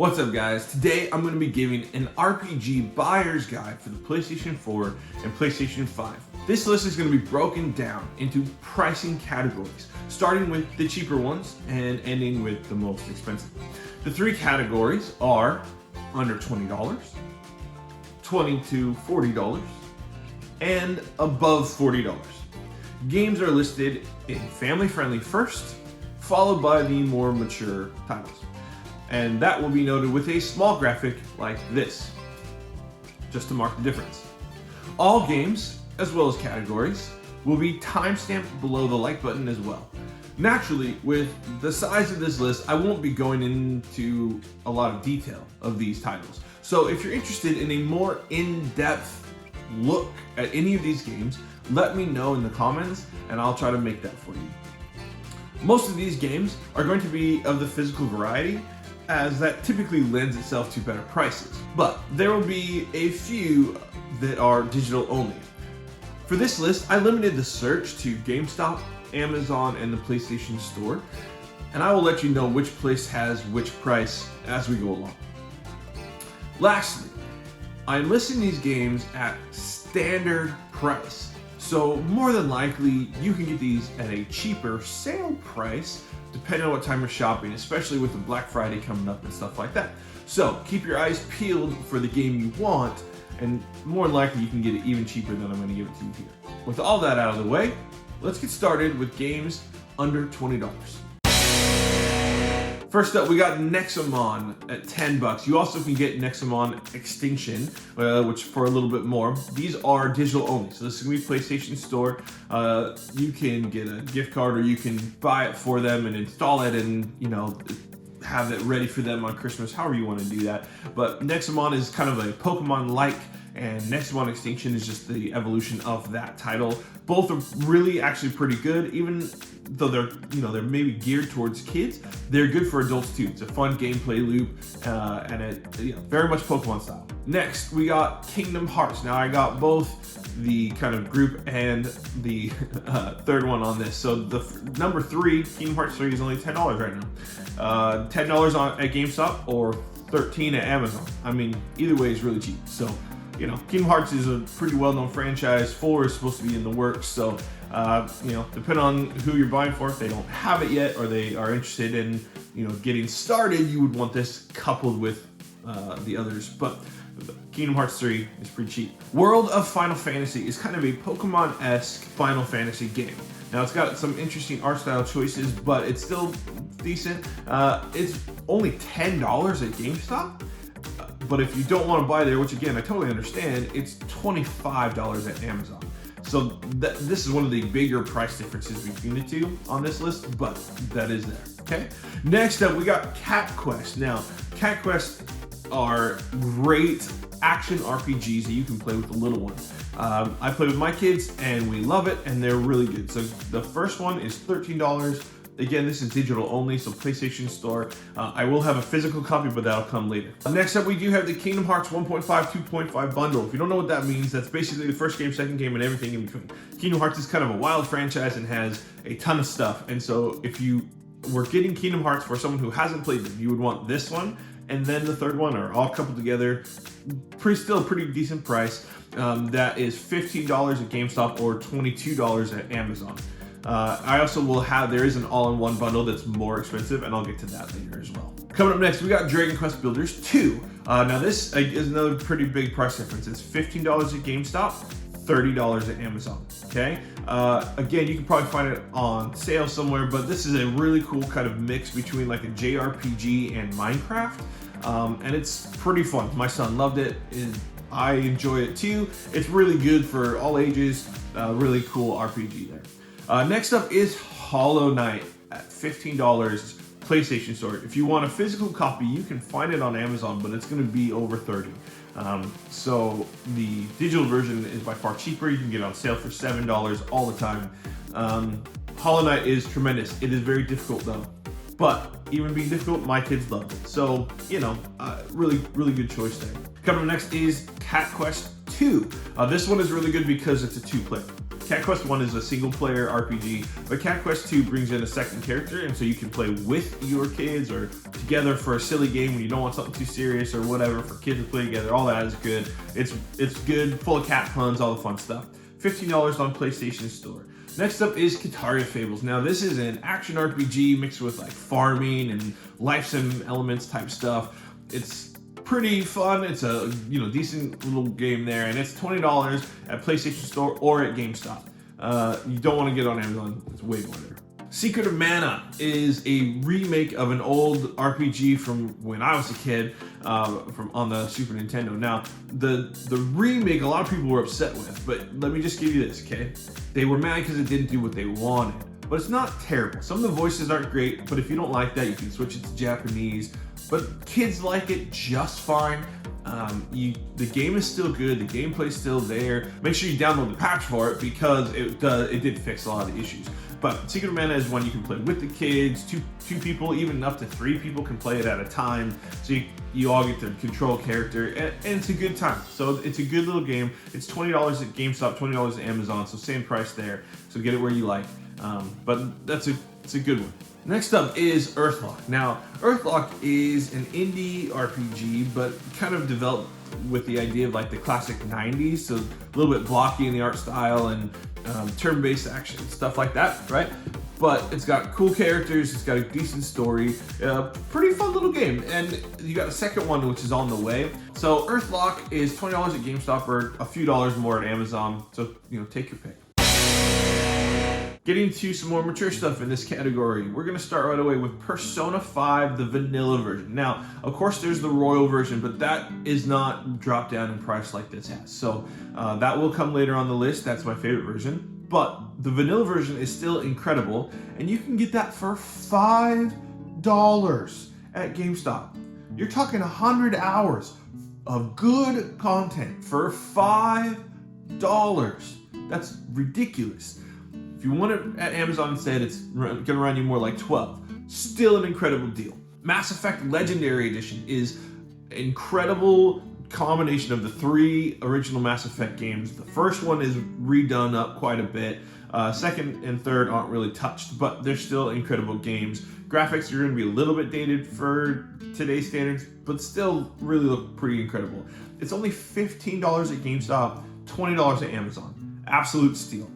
What's up guys? Today I'm going to be giving an RPG buyer's guide for the PlayStation 4 and PlayStation 5. This list is going to be broken down into pricing categories, starting with the cheaper ones and ending with the most expensive. The three categories are under $20, $20 to $40, and above $40. Games are listed in family-friendly first, followed by the more mature titles. And that will be noted with a small graphic like this, just to mark the difference. All games, as well as categories, will be timestamped below the like button as well. Naturally, with the size of this list, I won't be going into a lot of detail of these titles. So if you're interested in a more in-depth look at any of these games, let me know in the comments and I'll try to make that for you. Most of these games are going to be of the physical variety, as that typically lends itself to better prices. But there will be a few that are digital only. For this list, I limited the search to GameStop, Amazon, and the PlayStation Store, and I will let you know which place has which price as we go along. Lastly, I'm listing these games at standard price, so more than likely you can get these at a cheaper sale price depending on what time you're shopping, especially with the Black Friday coming up and stuff like that. So keep your eyes peeled for the game you want, and more than likely you can get it even cheaper than I'm going to give it to you here. With all that out of the way, let's get started with games under $20. First up, we got Nexomon at $10. You also can get Nexomon Extinction, which for a little bit more. These are digital only, so this is gonna be PlayStation Store. You can get a gift card, or you can buy it for them and install it, and have it ready for them on Christmas. However you want to do that. But Nexomon is kind of a Pokemon-like, and Nexomon Extinction is just the evolution of that title. Both are really actually pretty good, even though they're maybe geared towards kids. They're good for adults too. It's a fun gameplay loop, and it very much Pokemon style. Next, we got Kingdom Hearts. Now I got both the kind of group and the third one on this. So the number 3, Kingdom Hearts 3, is only $10 right now. $10 at GameStop or $13 at Amazon. I mean, either way is really cheap. So, Kingdom Hearts is a pretty well-known franchise. 4 is supposed to be in the works, so depending on who you're buying for, if they don't have it yet or they are interested in getting started, you would want this coupled with the others. But Kingdom Hearts 3 is pretty cheap. World of Final Fantasy is kind of a Pokemon-esque Final Fantasy game. Now it's got some interesting art style choices, but it's still decent. It's only $10 at GameStop. But if you don't want to buy there, which again, I totally understand, it's $25 at Amazon. So this is one of the bigger price differences between the two on this list, but that is there, okay? Next up, we got Cat Quest. Now, Cat Quest are great action RPGs that you can play with the little ones. I play with my kids and we love it, and they're really good. So the first one is $13. Again, this is digital only, so PlayStation Store. I will have a physical copy, but that'll come later. Next up, we do have the Kingdom Hearts 1.5, 2.5 bundle. If you don't know what that means, that's basically the first game, second game, and everything in between. Kingdom Hearts is kind of a wild franchise and has a ton of stuff. And so if you were getting Kingdom Hearts for someone who hasn't played them, you would want this one and then the third one, or all coupled together. Still a pretty decent price. That is $15 at GameStop or $22 at Amazon. I also will have, there is an all-in-one bundle that's more expensive, and I'll get to that later as well. Coming up next, we got Dragon Quest Builders 2. Now this is another pretty big price difference. It's $15 at GameStop, $30 at Amazon, okay? Again, you can probably find it on sale somewhere, but this is a really cool kind of mix between like a JRPG and Minecraft, and it's pretty fun. My son loved it. I enjoy it too. It's really good for all ages, really cool RPG there. Next up is Hollow Knight at $15, PlayStation Store. If you want a physical copy, you can find it on Amazon, but it's going to be over $30. So the digital version is by far cheaper. You can get it on sale for $7 all the time. Hollow Knight is tremendous. It is very difficult though, but even being difficult, my kids loved it. So, really, really good choice there. Coming up next is Cat Quest 2. This one is really good because it's a 2-player. Cat Quest 1 is a single player RPG, but Cat Quest 2 brings in a second character, and so you can play with your kids or together for a silly game when you don't want something too serious or whatever, for kids to play together. All that is good. It's good, full of cat puns, all the fun stuff. $15 on PlayStation Store. Next up is Kitaria Fables. Now this is an action RPG mixed with like farming and life sim elements type stuff. It's pretty fun. It's a decent little game there, and it's $20 at PlayStation Store or at GameStop. You don't want to get on Amazon. It's way more there. Secret of Mana is a remake of an old RPG from when I was a kid, on the Super Nintendo. Now, the remake, a lot of people were upset with, but let me just give you this, okay? They were mad because it didn't do what they wanted, but it's not terrible. Some of the voices aren't great, but if you don't like that, you can switch it to Japanese. But kids like it just fine. The game is still good. The gameplay's still there. Make sure you download the patch for it because it did fix a lot of the issues. But Secret of Mana is one you can play with the kids. Two people, even up to 3 people can play it at a time. So you all get to control character, and it's a good time. So it's a good little game. It's $20 at GameStop, $20 at Amazon, so same price there. So get it where you like. But it's a good one. Next up is Earthlock. Now, Earthlock is an indie RPG, but kind of developed with the idea of like the classic 90s, so a little bit blocky in the art style and turn-based action, stuff like that, right? But it's got cool characters, it's got a decent story, pretty fun little game, and you got a second one which is on the way. So Earthlock is $20 at GameStop or a few dollars more at Amazon, so take your pick. Getting to some more mature stuff in this category, we're going to start right away with Persona 5, the vanilla version. Now, of course, there's the royal version, but that is not dropped down in price like this has. So that will come later on the list. That's my favorite version. But the vanilla version is still incredible, and you can get that for $5 at GameStop. You're talking 100 hours of good content for $5. That's ridiculous. If you want it at Amazon instead, it's going to run you more like 12. Still an incredible deal. Mass Effect Legendary Edition is an incredible combination of the 3 original Mass Effect games. The first one is redone up quite a bit. Second and third aren't really touched, but they're still incredible games. Graphics are going to be a little bit dated for today's standards, but still really look pretty incredible. It's only $15 at GameStop, $20 at Amazon. Absolute steal.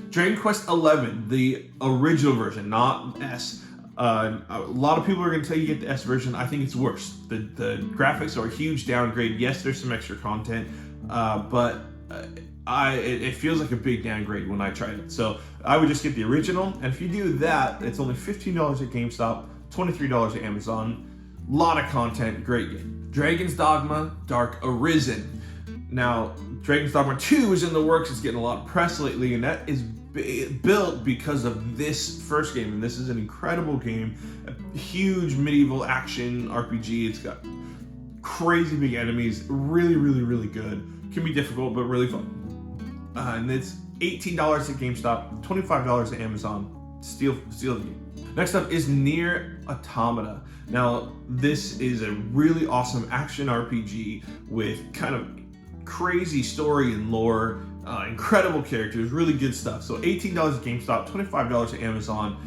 Dragon Quest XI, the original version, not S. A lot of people are going to tell you get the S version. I think it's worse. The graphics are a huge downgrade. Yes, there's some extra content, but it feels like a big downgrade when I tried it. So I would just get the original, and if you do that, it's only $15 at GameStop, $23 at Amazon. A lot of content, great game. Dragon's Dogma Dark Arisen. Now, Dragon's Dogma 2 is in the works. It's getting a lot of press lately, and that is built because of this first game. And this is an incredible game, a huge medieval action RPG. It's got crazy big enemies, really, really, really good. Can be difficult, but really fun. And it's $18 at GameStop, $25 at Amazon. Steal the game. Next up is Nier Automata. Now, this is a really awesome action RPG with kind of crazy story and lore, incredible characters, really good stuff. So $18 at GameStop, $25 at Amazon.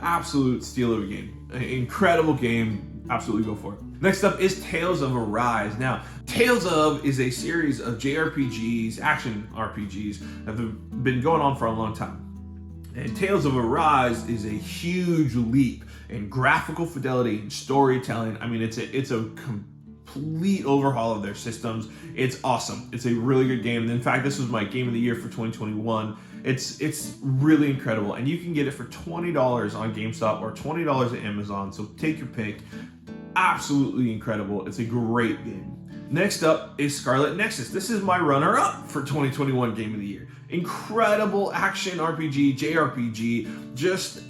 Absolute steal of a game. Incredible game. Absolutely go for it. Next up is Tales of Arise. Now, Tales of is a series of JRPGs, action RPGs, that have been going on for a long time. And Tales of Arise is a huge leap in graphical fidelity and storytelling. I mean, it's a complete overhaul of their systems. It's awesome. It's a really good game. In fact, this was my game of the year for 2021. It's really incredible, and you can get it for $20 on GameStop or $20 at Amazon. So take your pick. Absolutely incredible. It's a great game. Next up is Scarlet Nexus. This is my runner-up for 2021 Game of the Year. Incredible action RPG, JRPG, just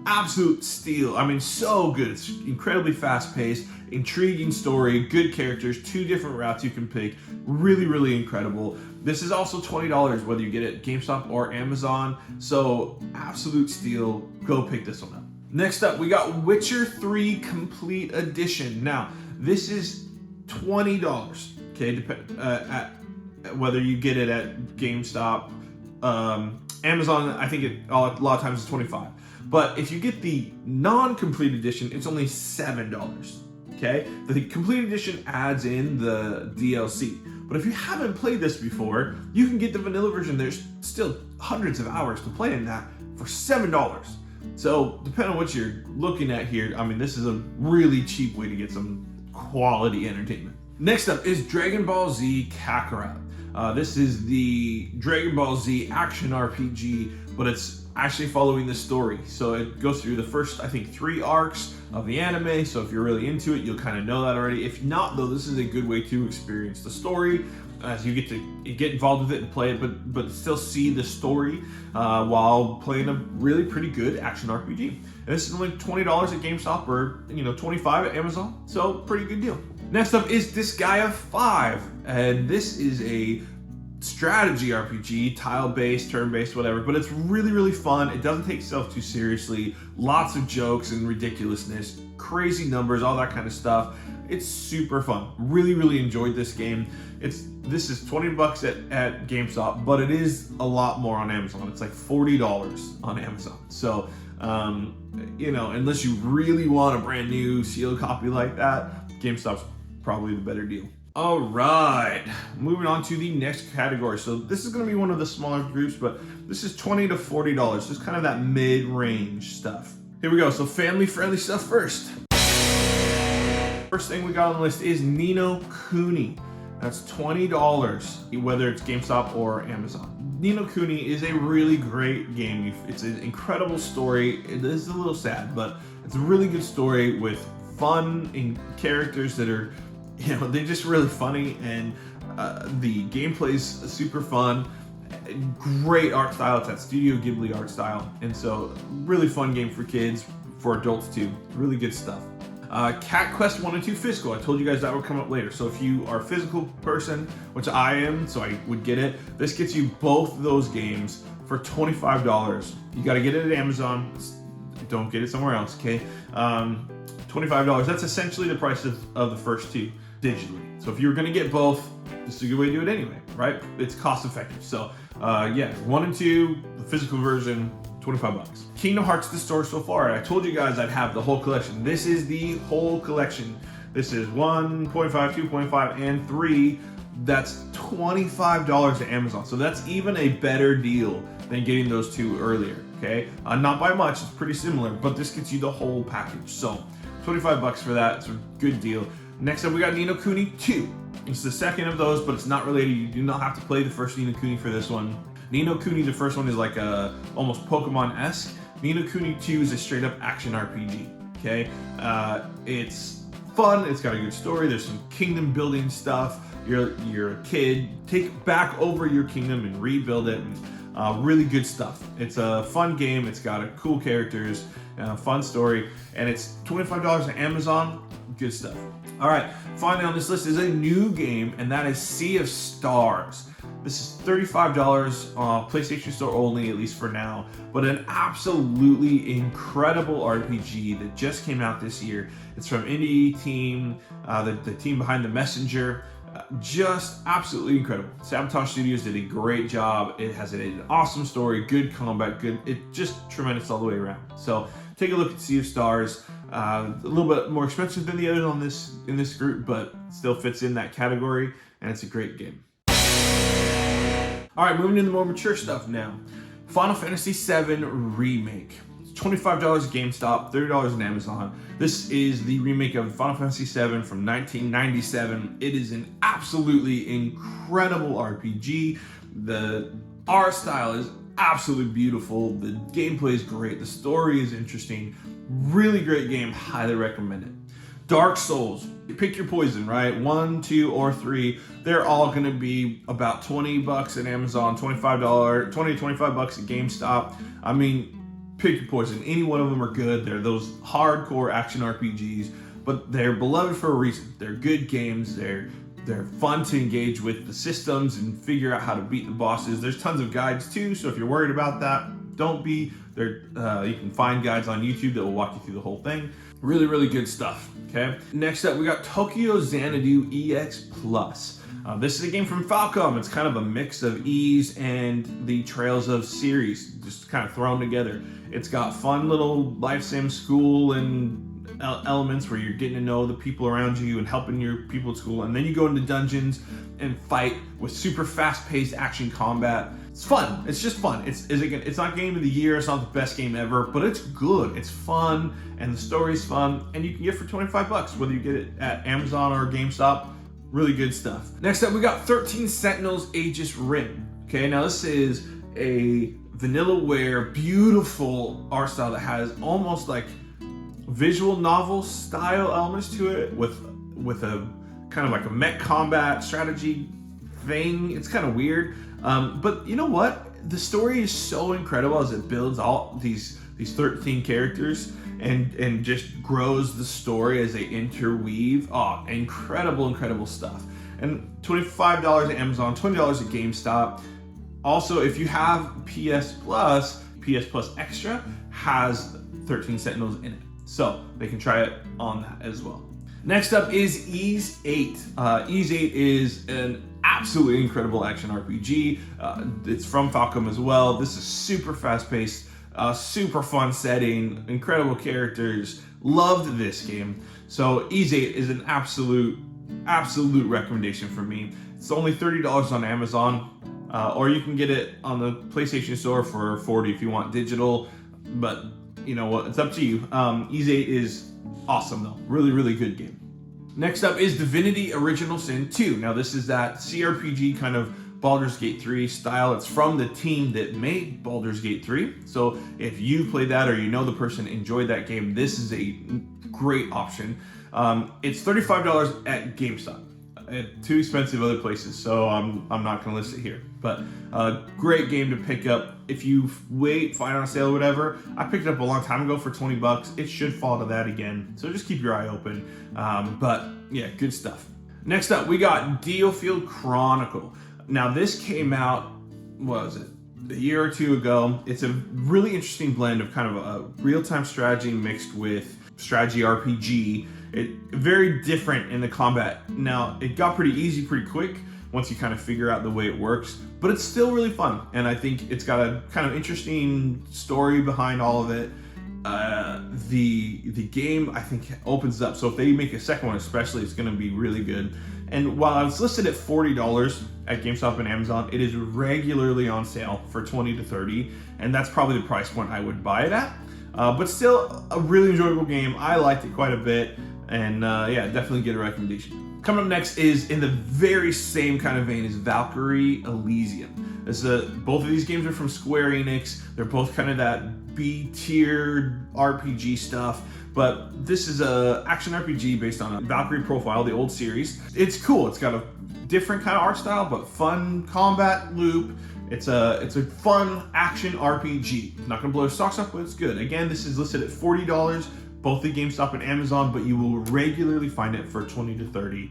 absolute steal. I mean, so good. It's incredibly fast-paced, intriguing story, good characters, 2 different routes you can pick. Really, really incredible. This is also $20 whether you get it at GameStop or Amazon. So absolute steal. Go pick this one up. Next up, we got Witcher 3 Complete Edition. Now, this is $20, okay, at whether you get it at GameStop Amazon, I think a lot of times is $25. But if you get the non-complete edition, it's only $7. Okay, the complete edition adds in the DLC. But if you haven't played this before, you can get the vanilla version. There's still hundreds of hours to play in that for $7. So depending on what you're looking at here, I mean, this is a really cheap way to get some quality entertainment. Next up is Dragon Ball Z Kakarot. This is the Dragon Ball Z action RPG, but it's actually following the story. So it goes through the first, I think, 3 arcs of the anime. So if you're really into it, you'll kind of know that already. If not, though, this is a good way to experience the story as you get to get involved with it and play it, but still see the story while playing a really pretty good action RPG. And this is only $20 at GameStop or $25 at Amazon. So pretty good deal. Next up is Disgaea 5, and this is a strategy RPG, tile-based, turn-based, whatever, but it's really, really fun. It doesn't take itself too seriously. Lots of jokes and ridiculousness, crazy numbers, all that kind of stuff. It's super fun. Really, really enjoyed this game. This is $20 at GameStop, but it is a lot more on Amazon. It's like $40 on Amazon. So, unless you really want a brand new sealed copy like that, GameStop's probably the better deal. All right, moving on to the next category. So this is going to be one of the smaller groups, but this is $20 to $40. Just kind of that mid-range stuff. Here we go. So family-friendly stuff first. First thing we got on the list is Ni no Kuni. That's $20, whether it's GameStop or Amazon. Ni no Kuni is a really great game. It's an incredible story. It is a little sad, but it's a really good story with fun and characters that are, they're just really funny, and the gameplay is super fun. Great art style. It's that Studio Ghibli art style, and so really fun game for kids, for adults too. Really good stuff. Cat Quest 1 and 2 physical. I told you guys that would come up later. So if you are a physical person, which I am, so I would get it, this gets you both those games for $25. You got to get it at Amazon. Don't get it somewhere else, okay? $25. That's essentially the price of the first 2 digitally. So if you're going to get both, this is a good way to do it anyway, right? It's cost effective. So 1 and 2, the physical version, $25. Kingdom Hearts, the store so far. I told you guys I'd have the whole collection. This is the whole collection. This is 1.5, 2.5, and 3. That's $25 at Amazon. So that's even a better deal than getting those 2 earlier, okay? Not by much, it's pretty similar, but this gets you the whole package. So $25 for that, it's a good deal. Next up, we got Ni no Kuni 2. It's the second of those, but it's not related. You do not have to play the first Ni no Kuni for this one. Ni no Kuni, the first one, is like almost Pokemon-esque. Ni no Kuni 2 is a straight-up action RPG, okay? It's fun, it's got a good story, there's some kingdom-building stuff. You're a kid, take back over your kingdom and rebuild it, and really good stuff. It's a fun game, it's got cool characters, fun story, and it's $25 on Amazon. Good stuff. All right, finally on this list is a new game, and that is Sea of Stars. This is $35 PlayStation Store only, at least for now, but an absolutely incredible RPG that just came out this year. It's from indie team, the team behind The Messenger. Just absolutely incredible. Sabotage Studios did a great job. It has an awesome story, good combat, just tremendous all the way around. So take a look at Sea of Stars. A little bit more expensive than the others in this group, but still fits in that category, and it's a great game. All right, moving into the more mature stuff now. Final Fantasy VII Remake. It's $25 at GameStop, $30 on Amazon. This is the remake of Final Fantasy VII from 1997. It is an absolutely incredible RPG. The art style is absolutely beautiful. The gameplay is great. The story is interesting. Really great game. Highly recommend it. Dark Souls. You pick your poison, right? 1, 2, or 3. They're all going to be about $20 at Amazon, $20 to $25 at GameStop. I mean, pick your poison. Any one of them are good. They're those hardcore action RPGs, but they're beloved for a reason. They're good games. They're fun to engage with the systems and figure out how to beat the bosses. There's tons of guides too, so if you're worried about that, don't be. You can find guides on YouTube that will walk you through the whole thing. Really, really good stuff, okay? Next up, we got Tokyo Xanadu EX Plus. This is a game from Falcom. It's kind of a mix of Ys and the Trails of series, just kind of thrown together. It's got fun little life sim school and elements where you're getting to know the people around you and helping your people at school, and then you go into dungeons and fight with super fast-paced action combat. It's fun. It's just fun. It's not game of the year. It's not the best game ever, but it's good. It's fun, and the story's fun, and you can get it for 25 bucks, whether you get it at Amazon or GameStop. Really good stuff. Next up, we got 13 Sentinels Aegis Rim. Okay, now this is a vanillaware, beautiful art style that has almost like visual novel style elements to it, with a kind of like a mech combat strategy thing. It's kind of weird, but you know what? The story is so incredible as it builds all these 13 characters and just grows the story as they interweave. Oh, incredible stuff. And $25 at Amazon, $20 at GameStop. Also, if you have PS Plus Extra has 13 Sentinels in it, so they can try it on that as well. Next up is Ys VIII. Ys VIII is an absolutely incredible action RPG. It's from Falcom as well. This is super fast-paced, super fun setting, incredible characters. Loved this game. So Ys VIII is an absolute recommendation for me. It's only $30 on Amazon, or you can get it on the PlayStation Store for $40 if you want digital. But you know what? It's up to you. Ys VIII is awesome though. Really good game. Next up is Divinity Original Sin 2. Now this is that CRPG kind of Baldur's Gate 3 style. It's from the team that made Baldur's Gate 3. So if you played that or you know the person enjoyed that game, this is a great option. It's $35 at GameStop. Too expensive other places, so I'm not gonna list it here. But great game to pick up if you find on sale or whatever. I picked it up a long time ago for 20 bucks. It should fall to that again, so just keep your eye open. But yeah, good stuff. Next up, we got DioField Chronicle. Now this came out, what was it, a year or two ago. It's a really interesting blend of kind of a real-time strategy mixed with strategy RPG. Very different in the combat. Now, it got pretty easy pretty quick once you kind of figure out the way it works, but it's still really fun, and I think it's got a kind of interesting story behind all of it. The game, I think, opens up, so if they make a second one especially, it's going to be really good. And while it's listed at $40 at GameStop and Amazon, it is regularly on sale for $20 to $30, and that's probably the price point I would buy it at. But still a really enjoyable game. I liked it quite a bit, and yeah, definitely get a recommendation. Coming up next is in the very same kind of vein as Valkyrie Elysium. Both of these games are from Square Enix. They're both kind of that B-tier RPG stuff, but this is a action RPG based on a Valkyrie profile, the old series. It's cool. It's got a different kind of art style, but fun combat loop. It's a fun action RPG. Not gonna blow your socks off, but it's good. Again, this is listed at $40, both at GameStop and Amazon, but you will regularly find it for $20 to $30,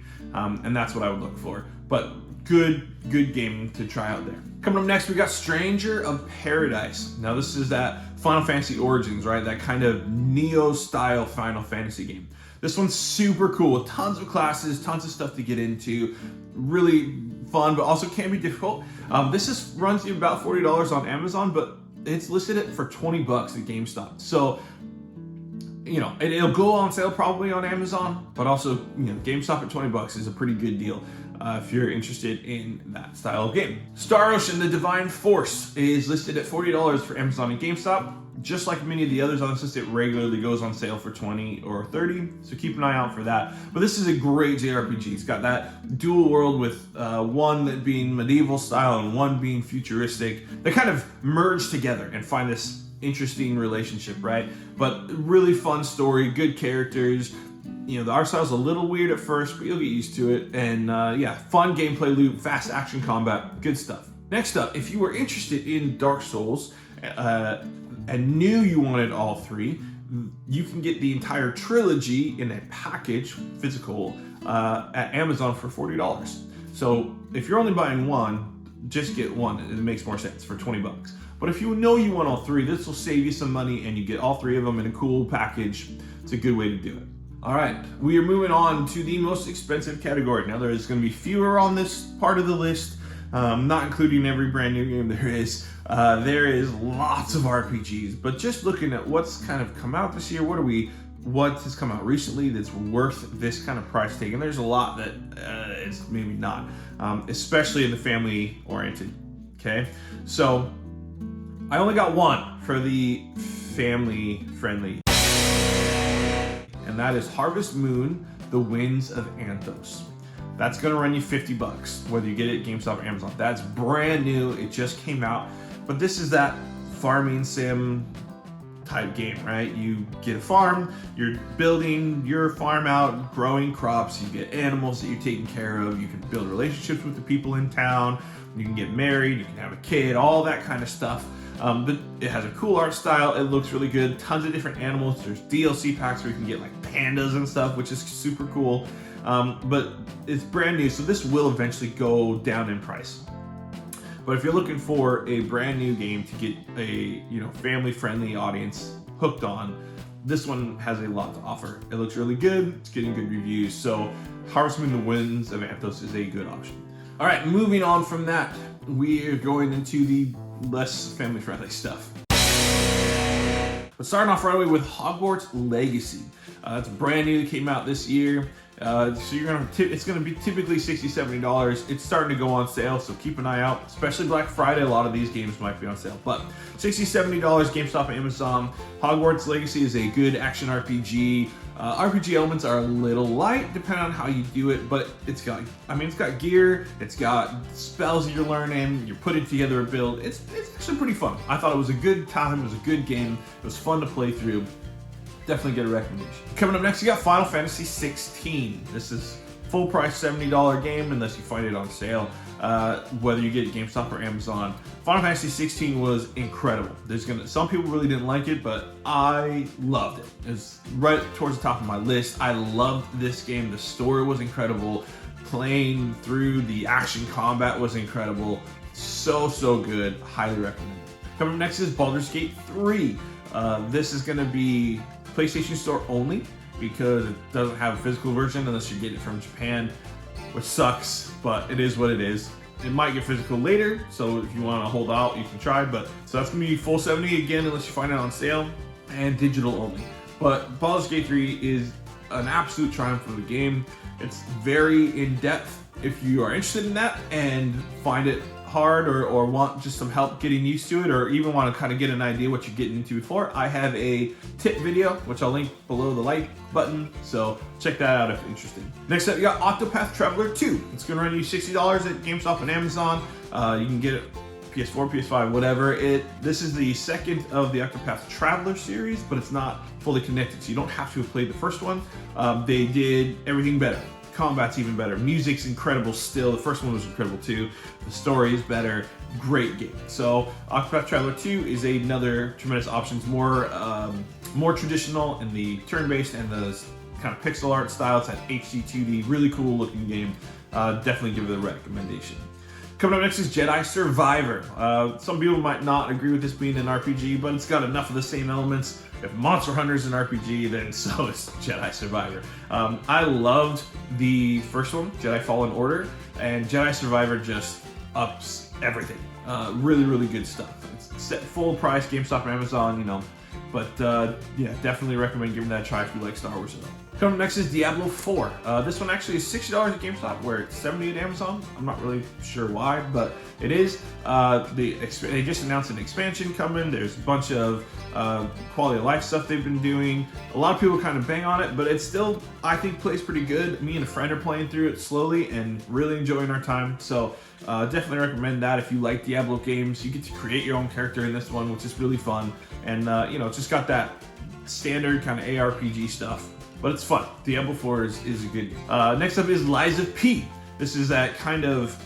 and that's what I would look for. But good game to try out there. Coming up next, we got Stranger of Paradise. Now this is that Final Fantasy Origins, right? That kind of Neo-style Final Fantasy game. This one's super cool with tons of classes, tons of stuff to get into. Really fun, but also can be difficult. This runs you about $40 on Amazon, but it's listed at for 20 bucks at GameStop. So, you know, it'll go on sale probably on Amazon, but also, you know, GameStop at 20 bucks is a pretty good deal if you're interested in that style of game. Star Ocean: The Divine Force is listed at $40 for Amazon and GameStop. Just like many of the others on this list, it regularly goes on sale for $20 or $30, so keep an eye out for that. But this is a great JRPG. It's got that dual world with one that being medieval style and one being futuristic. They kind of merge together and find this interesting relationship, right? But really fun story, good characters. You know, the art style's a little weird at first, but you'll get used to it. And yeah, fun gameplay loop, fast action combat, good stuff. Next up, if you were interested in Dark Souls, and knew you wanted all three, you can get the entire trilogy in a package, physical, at Amazon for $40. So if you're only buying one, just get one. It makes more sense for 20 bucks. But if you know you want all three, this will save you some money and you get all three of them in a cool package. It's a good way to do it. All right, we are moving on to the most expensive category. Now there is going to be fewer on this part of the list, not including every brand new game there is. There is lots of RPGs, but just looking at what's kind of come out this year, what has come out recently that's worth this kind of price tag, and there's a lot that is maybe not, especially in the family-oriented. Okay, so I only got one for the family-friendly. And that is Harvest Moon, The Winds of Anthos. That's gonna run you $50, whether you get it at GameStop or Amazon. That's brand new, it just came out. But this is that farming sim type game, right? You get a farm, you're building your farm out, growing crops, you get animals that you're taking care of, you can build relationships with the people in town, you can get married, you can have a kid, all that kind of stuff. But it has a cool art style, it looks really good, tons of different animals, there's DLC packs where you can get like pandas and stuff, which is super cool. But it's brand new, so this will eventually go down in price. But if you're looking for a brand new game to get a family-friendly audience hooked on, this one has a lot to offer. It looks really good, it's getting good reviews, so Harvest Moon: The Winds of Anthos is a good option. All right, moving on from that, we are going into the less family-friendly stuff. But starting off right away with Hogwarts Legacy. It's brand new, it came out this year. So it's gonna be typically $60, $70. It's starting to go on sale, so keep an eye out. Especially Black Friday, a lot of these games might be on sale. But $60, $70, GameStop and Amazon. Hogwarts Legacy is a good action RPG. RPG elements are a little light, depending on how you do it, but it's got gear, it's got spells that you're learning, you're putting together a build. It's actually pretty fun. I thought it was a good time, it was a good game, it was fun to play through. Definitely get a recommendation. Coming up next, you got Final Fantasy XVI. This is full price $70 game unless you find it on sale, whether you get it GameStop or Amazon. Final Fantasy XVI was incredible. Some people really didn't like it, but I loved it. It's right towards the top of my list. I loved this game. The story was incredible. Playing through the action combat was incredible. So good. Highly recommend it. Coming up next is Baldur's Gate 3. This is going to be PlayStation Store only because it doesn't have a physical version unless you get it from Japan, which sucks, but it is what it is. It might get physical later, so if you want to hold out, you can try, so that's going to be full 70 again unless you find it on sale, and digital only. But Baldur's Gate 3 is an absolute triumph of a game. It's very in-depth. If you are interested in that and find it hard or want just some help getting used to it, or even want to kind of get an idea what you're getting into before, I have a tip video which I'll link below the like button, so check that out if you're interested. Next up, you got Octopath Traveler 2. It's going to run you $60 at GameStop and Amazon. You can get it PS4, PS5, whatever. This is the second of the Octopath Traveler series, but it's not fully connected, so you don't have to have played the first one. They did everything better. Combat's even better. Music's incredible still. The first one was incredible too. The story is better. Great game. So Octopath Traveler 2 is another tremendous option. It's more traditional in the turn-based and the kind of pixel art style. It's at HD 2D, really cool looking game. Definitely give it a recommendation. Coming up next is Jedi Survivor. Some people might not agree with this being an RPG, but it's got enough of the same elements. If Monster Hunter is an RPG, then so is Jedi Survivor. I loved the first one, Jedi Fallen Order, and Jedi Survivor just ups everything. Really good stuff. It's set full price, GameStop and Amazon, but yeah, definitely recommend giving that a try if you like Star Wars at all. Coming up next is Diablo IV. This one actually is $60 at GameStop, where it's $70 at Amazon. I'm not really sure why, but it is. They just announced an expansion coming. There's a bunch of quality of life stuff they've been doing. A lot of people kind of bang on it, but it still, I think, plays pretty good. Me and a friend are playing through it slowly and really enjoying our time. So definitely recommend that if you like Diablo games. You get to create your own character in this one, which is really fun. And it's just got that standard kind of ARPG stuff. But it's fun. Diablo 4 is a good game. Next up is Lies of P. This is that kind of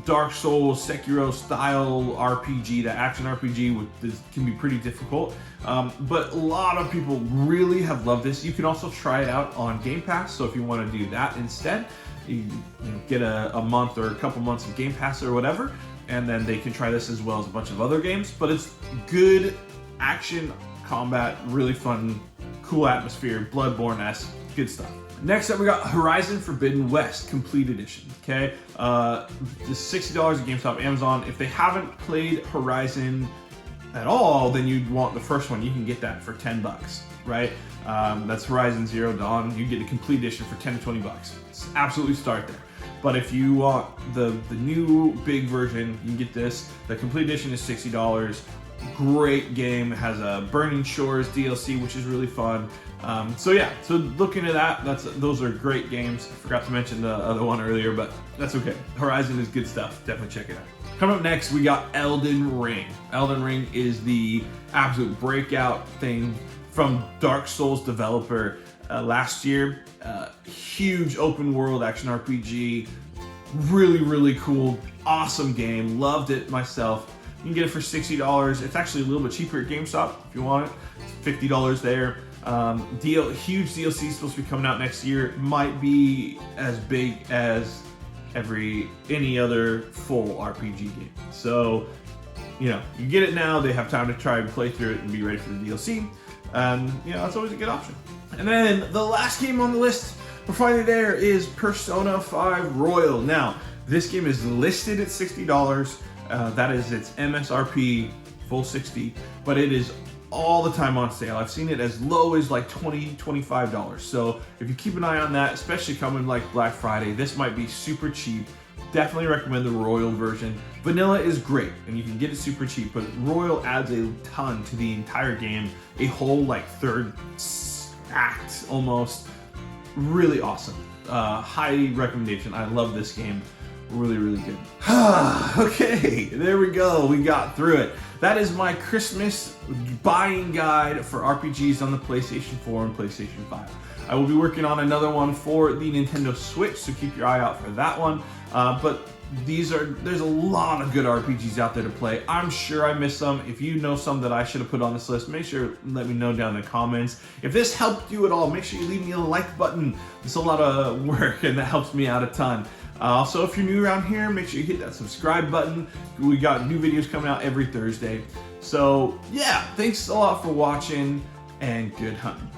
Dark Souls, Sekiro style RPG, that action RPG can be pretty difficult. But a lot of people really have loved this. You can also try it out on Game Pass, so if you want to do that instead, you get a month or a couple months of Game Pass or whatever, and then they can try this as well as a bunch of other games. But it's good action combat, really fun, cool atmosphere, Bloodborne-esque, good stuff. Next up, we got Horizon Forbidden West Complete Edition. Okay, this is $60 at GameStop, Amazon. If they haven't played Horizon at all, then you'd want the first one. You can get that for 10 bucks, right? That's Horizon Zero Dawn. You get the Complete Edition for 10 to 20 bucks. Absolutely start there. But if you want the new big version, you can get this. The Complete Edition is $60. Great game. It has a Burning Shores DLC, which is really fun. So yeah, so look into that. Those are great games. I forgot to mention the other one earlier, but that's okay. Horizon is good stuff. Definitely check it out. Coming up next, we got Elden Ring. Elden Ring is the absolute breakout thing from Dark Souls developer last year. Huge open world action RPG. Really, really cool. Awesome game. Loved it myself. You can get it for $60. It's actually a little bit cheaper at GameStop if you want it. It's $50 there. Huge DLC supposed to be coming out next year. Might be as big as any other full RPG game. So, you know, you get it now. They have time to try and play through it and be ready for the DLC. You know, that's always a good option. And then the last game on the list we're finding there is Persona 5 Royal. Now, this game is listed at $60. That is its MSRP, full 60, but it is all the time on sale. I've seen it as low as like $20, $25. So if you keep an eye on that, especially coming like Black Friday, this might be super cheap. Definitely recommend the Royal version. Vanilla is great and you can get it super cheap, but Royal adds a ton to the entire game. A whole like third act almost. Really awesome. High recommendation. I love this game. Really, really good. Okay, there we go. We got through it. That is my Christmas buying guide for RPGs on the PlayStation 4 and PlayStation 5. I will be working on another one for the Nintendo Switch, so keep your eye out for that one. But there's a lot of good RPGs out there to play. I'm sure I missed some. If you know some that I should have put on this list, make sure let me know down in the comments. If this helped you at all, make sure you leave me a like button. It's a lot of work and that helps me out a ton. Also, if you're new around here, make sure you hit that subscribe button. We got new videos coming out every Thursday. So yeah, thanks a lot for watching and good hunting.